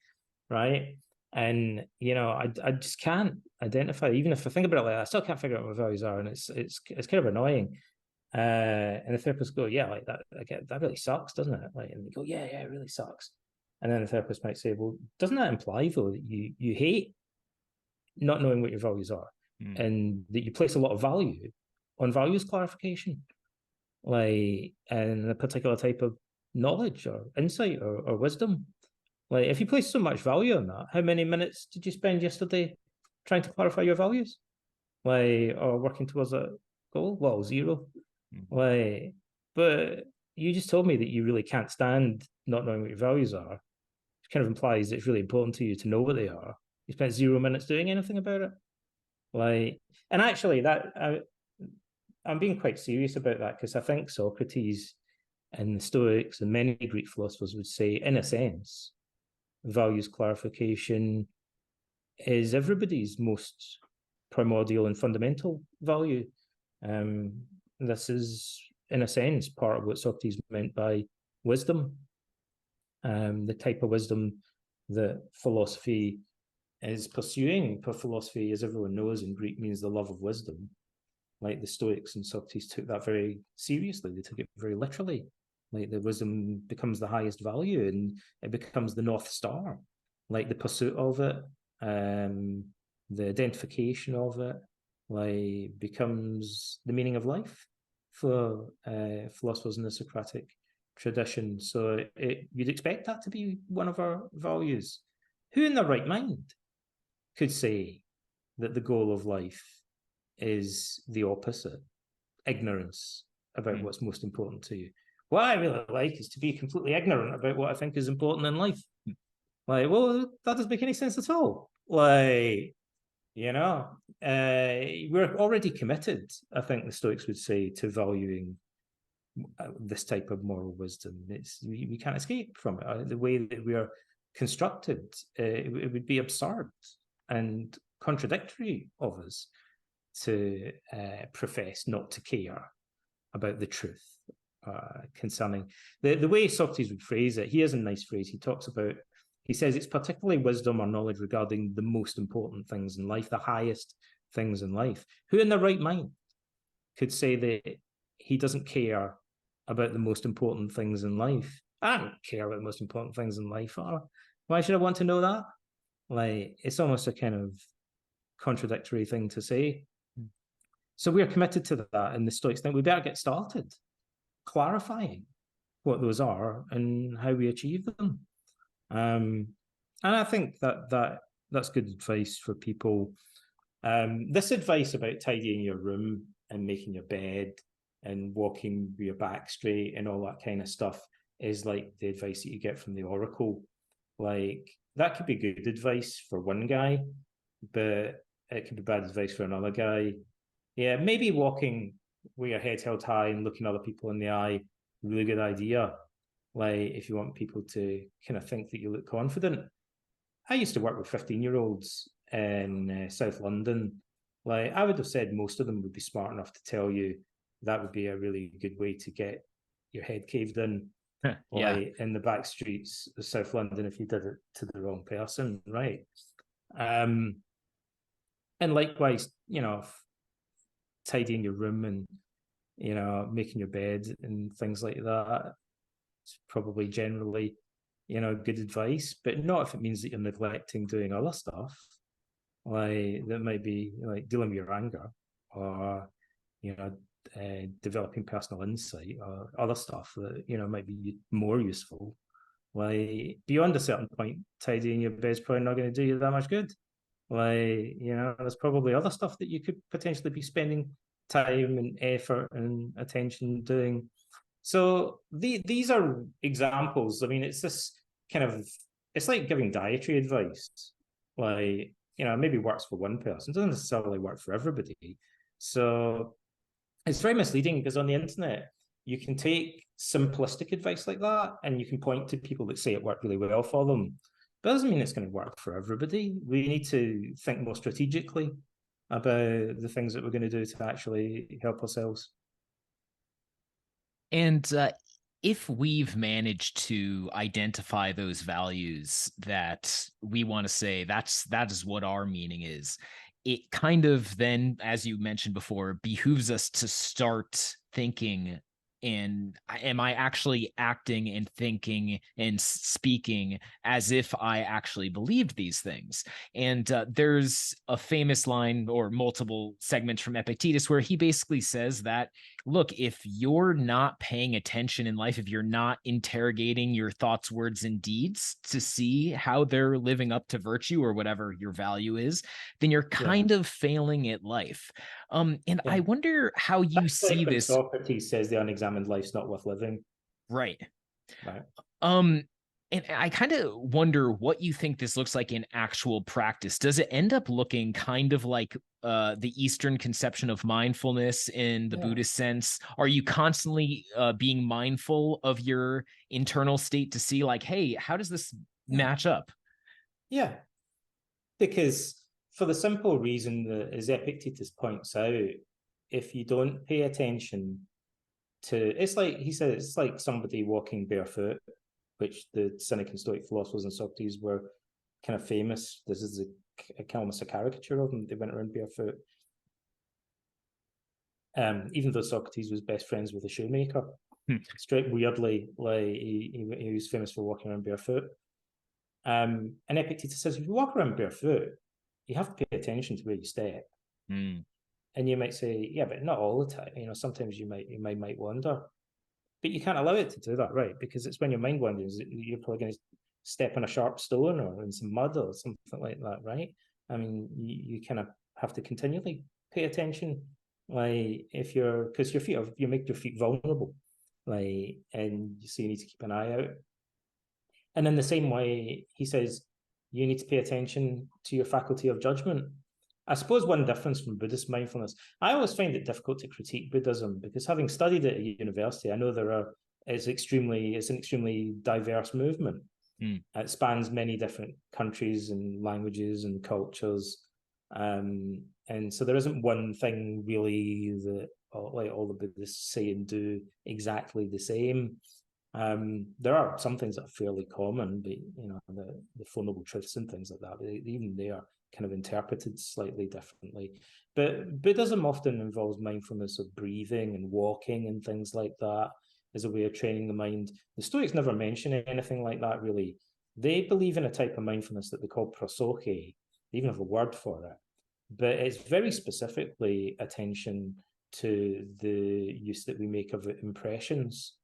right? And I just can't identify. Even if I think about it like that, I still can't figure out what my values are, and it's kind of annoying. And the therapist go, yeah, like that really sucks, doesn't it? Like, and they go, yeah, it really sucks. And then the therapist might say, well, doesn't that imply though that you hate not knowing what your values are, and that you place a lot of value on values clarification, like, and a particular type of knowledge or insight or wisdom? Like, if you place so much value on that, how many minutes did you spend yesterday trying to clarify your values, like, or working towards a goal? Well, 0. Like, but you just told me that you really can't stand not knowing what your values are, which kind of implies it's really important to you to know what they are. You spent 0 minutes doing anything about it. Like, and actually, I'm being quite serious about that, because I think Socrates and the Stoics and many Greek philosophers would say, in a sense, values clarification is everybody's most primordial and fundamental value. This is, in a sense, part of what Socrates meant by wisdom, the type of wisdom that philosophy is pursuing. For philosophy, as everyone knows, in Greek means the love of wisdom. Like, the Stoics and Socrates took that very seriously. They took it very literally. Like, the wisdom becomes the highest value, and it becomes the North Star. Like, the pursuit of it, the identification of it, like, becomes the meaning of life for philosophers in the Socratic tradition. So you'd expect that to be one of our values. Who in their right mind could say that the goal of life is the opposite, ignorance about what's most important to you? What I really like is to be completely ignorant about what I think is important in life. Like, well, that doesn't make any sense at all. Like, we're already committed, I think the Stoics would say, to valuing this type of moral wisdom. We can't escape from it. The way that we are constructed, it would be absurd and contradictory of us to profess not to care about the truth concerning the way Socrates would phrase it. He has a nice phrase. He says it's particularly wisdom or knowledge regarding the most important things in life, the highest things in life. Who in their right mind could say that he doesn't care about the most important things in life? I don't care about the most important things in life. Why should I want to know that? Like, it's almost a kind of contradictory thing to say. So we're committed to that, and the Stoics think we better get started clarifying what those are and how we achieve them. And I think that's good advice for people. This advice about tidying your room and making your bed and walking with your back straight and all that kind of stuff is like the advice that you get from the Oracle. Like, that could be good advice for one guy, but it could be bad advice for another guy. Yeah, maybe walking with your head held high and looking other people in the eye, really good idea. Like, if you want people to kind of think that you look confident. I used to work with 15-year-olds in South London. Like, I would have said most of them would be smart enough to tell you that would be a really good way to get your head caved in. Like, in the back streets of South London, if you did it to the wrong person, right? And likewise, tidying your room and making your bed and things like that, it's probably generally good advice, but not if it means that you're neglecting doing other stuff. Like, that might be like dealing with your anger, or developing personal insight, or other stuff that might be more useful. Like, beyond a certain point, tidying your bed's probably not going to do you that much good. Like, there's probably other stuff that you could potentially be spending time and effort and attention doing. So these are examples. I mean, it's this kind of, it's like giving dietary advice. Like, maybe works for one person, it doesn't necessarily work for everybody. So it's very misleading, because on the internet, you can take simplistic advice like that and you can point to people that say it worked really well for them. But that doesn't mean it's going to work for everybody. We need to think more strategically about the things that we're going to do to actually help ourselves.
And if we've managed to identify those values that we want to say that is what our meaning is, it kind of then, as you mentioned before, behooves us to start thinking, and am I actually acting and thinking and speaking as if I actually believed these things? And there's a famous line or multiple segments from Epictetus where he basically says that, look, if you're not paying attention in life, if you're not interrogating your thoughts, words, and deeds to see how they're living up to virtue or whatever your value is, then you're kind of failing at life. And I wonder how you see
like when
this.
Socrates says the unexamined life's not worth living.
Right.
Right.
And I kind of wonder what you think this looks like in actual practice. Does it end up looking kind of like the Eastern conception of mindfulness in the Buddhist sense? Are you constantly being mindful of your internal state to see, like, hey, how does this match up?
Yeah. Because for the simple reason that, as Epictetus points out, if you don't pay attention to, it's like, he says, it's like somebody walking barefoot, which the Cynic and Stoic philosophers and Socrates were kind of famous. This is almost a caricature of them. They went around barefoot. Even though Socrates was best friends with a shoemaker, straight weirdly, like he was famous for walking around barefoot. And Epictetus says, if you walk around barefoot, you have to pay attention to where you step. And you might say, yeah, but not all the time. Sometimes you might wander, but you can't allow it to do that, right? Because it's when your mind wanders, you're probably going to step on a sharp stone or in some mud or something like that, right? I mean, you kind of have to continually pay attention, like because you make your feet vulnerable, like, and so you need to keep an eye out. And in the same way, he says, you need to pay attention to your faculty of judgment. I suppose one difference from Buddhist mindfulness, I always find it difficult to critique Buddhism, because having studied it at university, I know it's an extremely diverse movement. It spans many different countries and languages and cultures. And so there isn't one thing really that like all the Buddhists say and do exactly the same. There are some things that are fairly common, but the Four Noble Truths and things like that, even they are kind of interpreted slightly differently. But Buddhism often involves mindfulness of breathing and walking and things like that as a way of training the mind. The Stoics never mention anything like that, really. They believe in a type of mindfulness that they call prosoché. They even have a word for it. But it's very specifically attention to the use that we make of impressions,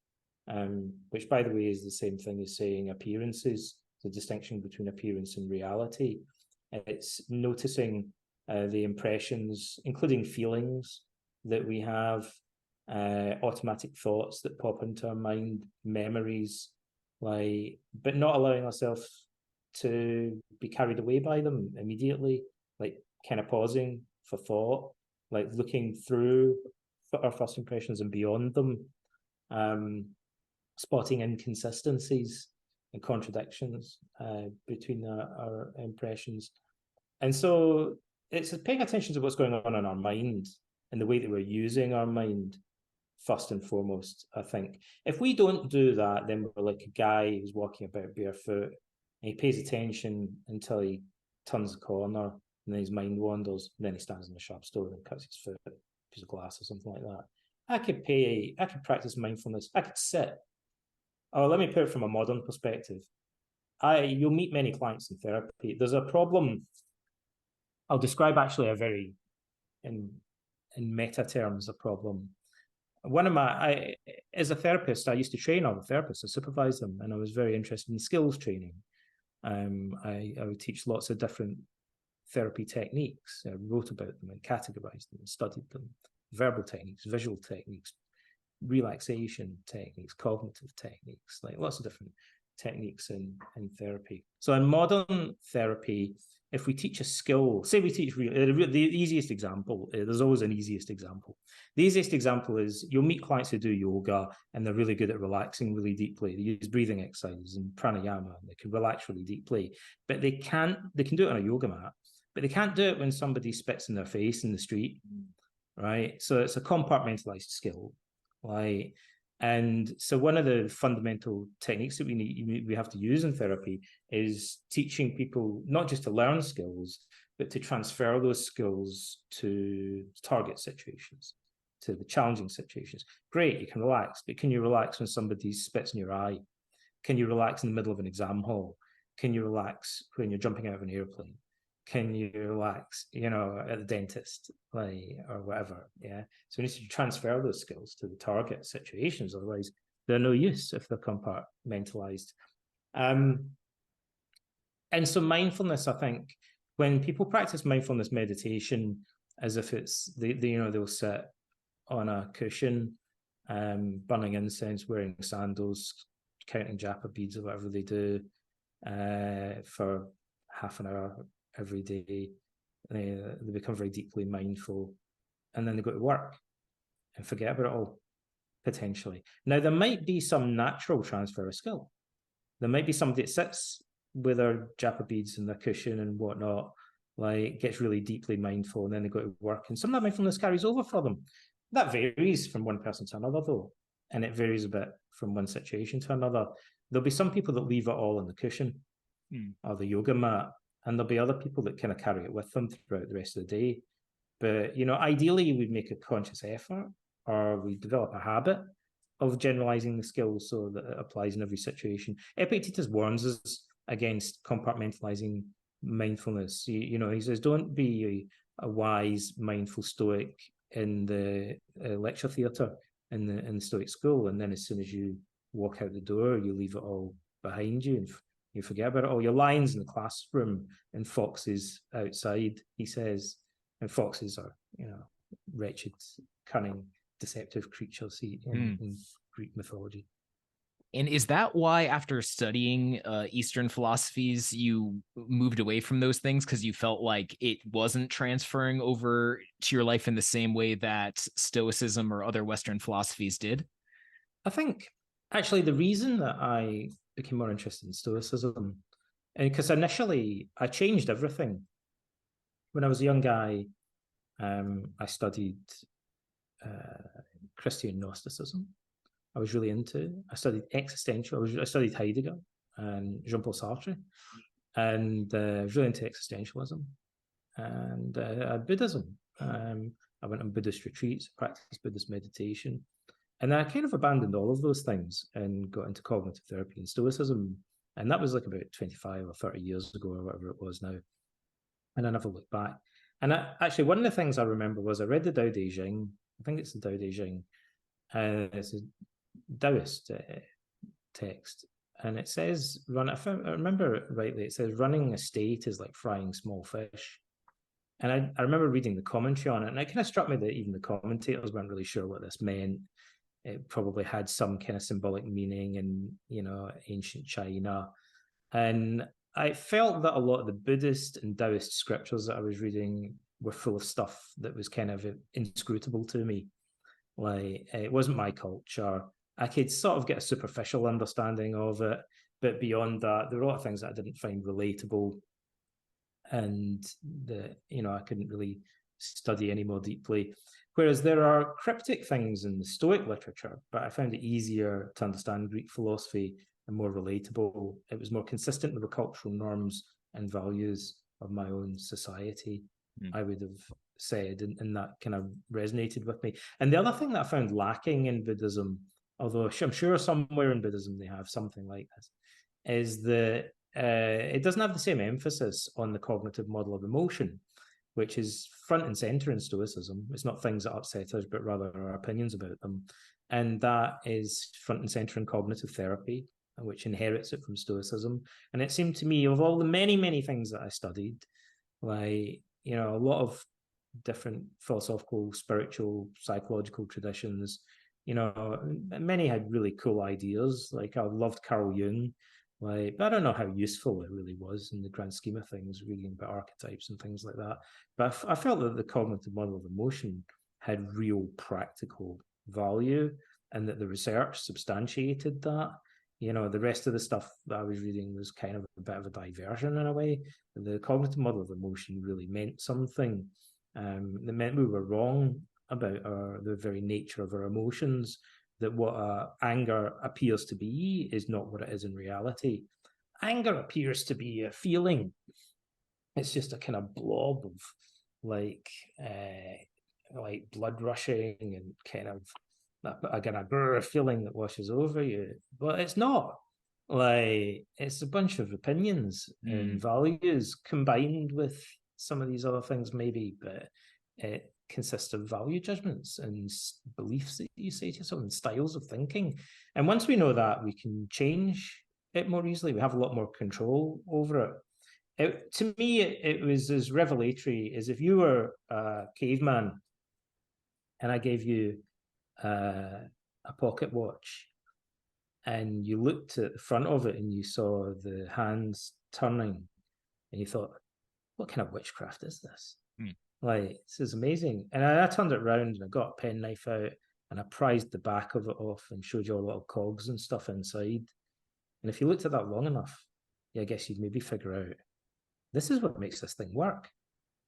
which, by the way, is the same thing as saying appearances, the distinction between appearance and reality. It's noticing the impressions, including feelings that we have, automatic thoughts that pop into our mind, memories, but not allowing ourselves to be carried away by them immediately, like kind of pausing for thought, like looking through our first impressions and beyond them, spotting inconsistencies and contradictions between our impressions. And so it's paying attention to what's going on in our mind and the way that we're using our mind first and foremost, I think. If we don't do that, then we're like a guy who's walking about barefoot, and he pays attention until he turns the corner, and then his mind wanders, and then he stands in a sharp stone and cuts his foot, a piece of glass or something like that. I could practice mindfulness. I could sit. Oh, let me put it from a modern perspective. You'll meet many clients in therapy. There's a problem. I'll describe actually a very, in meta terms, a problem. As a therapist, I used to train other therapists. I supervised them, and I was very interested in skills training. I would teach lots of different therapy techniques. I wrote about them and categorized them and studied them. Verbal techniques, visual techniques, relaxation techniques, cognitive techniques, like lots of different techniques in therapy. So in modern therapy, if we teach a skill, say we teach the easiest example, there's always an easiest example. The easiest example is you'll meet clients who do yoga and they're really good at relaxing really deeply. They use breathing exercises and pranayama, and they can relax really deeply, but they can do it on a yoga mat, but they can't do it when somebody spits in their face in the street, right? So it's a compartmentalized skill, like, and so one of the fundamental techniques that we have to use in therapy is teaching people not just to learn skills, but to transfer those skills to target situations, to the challenging situations. Great, you can relax, but can you relax when somebody spits in your eye? Can you relax in the middle of an exam hall? Can you relax when you're jumping out of an airplane? Can you relax, at the dentist, or whatever? Yeah. So we need to transfer those skills to the target situations. Otherwise, they're no use if they're compartmentalized. And so mindfulness, I think, when people practice mindfulness meditation, as if it's they'll sit on a cushion, burning incense, wearing sandals, counting japa beads or whatever they do, for half an hour every day. They become very deeply mindful, and then they go to work and forget about it all, potentially. Now, there might be some natural transfer of skill. There might be somebody that sits with their japa beads and their cushion and whatnot, gets really deeply mindful, and then they go to work, and some of that mindfulness carries over for them. That varies from one person to another, though, and it varies a bit from one situation to another. There'll be some people that leave it all on the cushion or the yoga mat, and there'll be other people that kind of carry it with them throughout the rest of the day. But, ideally, we make a conscious effort, or we develop a habit of generalizing the skills so that it applies in every situation. Epictetus warns us against compartmentalizing mindfulness. He says, don't be a wise, mindful Stoic in the lecture theatre in the Stoic school, and then as soon as you walk out the door, you leave it all behind you and you forget about it all. Your lions in the classroom and foxes outside, he says. And foxes are, wretched, cunning, deceptive creatures in Greek mythology.
And is that why, after studying Eastern philosophies, you moved away from those things because you felt like it wasn't transferring over to your life in the same way that Stoicism or other Western philosophies did?
I think, actually, the reason that I became more interested in Stoicism, and because initially I changed everything. When I was a young guy, I studied Christian Gnosticism. I was really into. I studied existential. I studied Heidegger and Jean-Paul Sartre, and I was really into existentialism and Buddhism. I went on Buddhist retreats, practiced Buddhist meditation, and I kind of abandoned all of those things and got into cognitive therapy and Stoicism. And that was about 25 or 30 years ago or whatever it was now. And I never looked back. And actually, one of the things I remember was I read the Tao Te Ching. I think it's the Tao Te Ching. It's a Taoist text. And it says, if I remember it rightly, it says running a state is like frying small fish. And I remember reading the commentary on it, and it kind of struck me that even the commentators weren't really sure what this meant. It probably had some kind of symbolic meaning in, ancient China. And I felt that a lot of the Buddhist and Taoist scriptures that I was reading were full of stuff that was kind of inscrutable to me. It wasn't my culture. I could sort of get a superficial understanding of it, but beyond that, there were a lot of things that I didn't find relatable, and I couldn't really study any more deeply. Whereas there are cryptic things in the Stoic literature, but I found it easier to understand Greek philosophy and more relatable. It was more consistent with the cultural norms and values of my own society, I would have said, and that kind of resonated with me. And the other thing that I found lacking in Buddhism, although I'm sure somewhere in Buddhism they have something like this, is that it doesn't have the same emphasis on the cognitive model of emotion, which is front and center in Stoicism. It's not things that upset us, but rather our opinions about them. And that is front and center in cognitive therapy, which inherits it from Stoicism. And it seemed to me, of all the many, many things that I studied, a lot of different philosophical, spiritual, psychological traditions, many had really cool ideas. I loved Carl Jung, Like, but I don't know how useful it really was in the grand scheme of things, reading about archetypes and things like that. But I felt that the cognitive model of emotion had real practical value, and that the research substantiated that. The rest of the stuff that I was reading was kind of a bit of a diversion in a way. The cognitive model of emotion really meant something. It meant we were wrong about the very nature of our emotions, that what anger appears to be is not what it is in reality. Anger appears to be a feeling. It's just a kind of blob of like blood rushing and kind of again a grrr feeling that washes over you. But it's not. Like, it's a bunch of opinions and values combined with some of these other things, maybe, but it consists of value judgments and beliefs that you say to yourself and styles of thinking. And once we know that, we can change it more easily. We have a lot more control over it. To me, it was as revelatory as if you were a caveman and I gave you a pocket watch, and you looked at the front of it and you saw the hands turning, and you thought, what kind of witchcraft is this? Like, this is amazing. And I turned it around and I got a penknife out and I prized the back of it off and showed you all little cogs and stuff inside. And if you looked at that long enough, I guess you'd maybe figure out, this is what makes this thing work.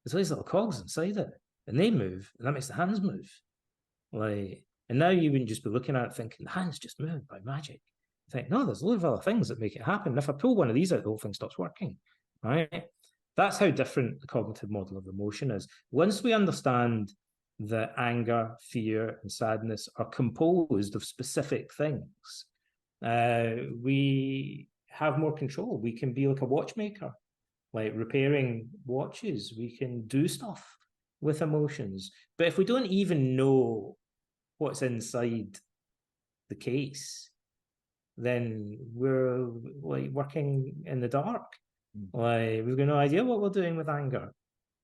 There's all these little cogs inside it, and they move, and that makes the hands move. Like, and now you wouldn't just be looking at it thinking, the hands just moved by magic. You think, no, there's a lot of other things that make it happen. And if I pull one of these out, the whole thing stops working, right? That's how different the cognitive model of emotion is. Once we understand that anger, fear, and sadness are composed of specific things, we have more control. We can be like a watchmaker, like repairing watches. We can do stuff with emotions. But if we don't even know what's inside the case, then we're like working in the dark. Like, we've got no idea what we're doing with anger.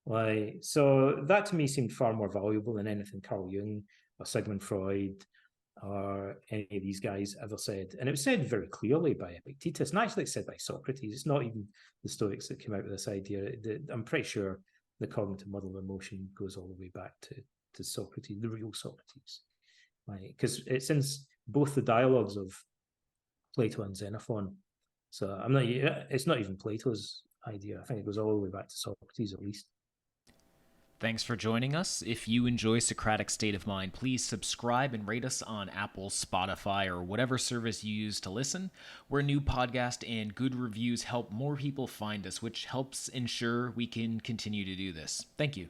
Like, so that to me seemed far more valuable than anything Carl Jung or Sigmund Freud or any of these guys ever said. And it was said very clearly by Epictetus, and actually it's said by Socrates. It's not even the Stoics that came out with this idea. I'm pretty sure the cognitive model of emotion goes all the way back to Socrates, the real Socrates. Like, because it's in both the dialogues of Plato and Xenophon. So it's not even Plato's idea. I think it goes all the way back to Socrates at least.
Thanks for joining us. If you enjoy Socratic State of Mind, please subscribe and rate us on Apple, Spotify, or whatever service you use to listen. We're a new podcast, and good reviews help more people find us, which helps ensure we can continue to do this. Thank you.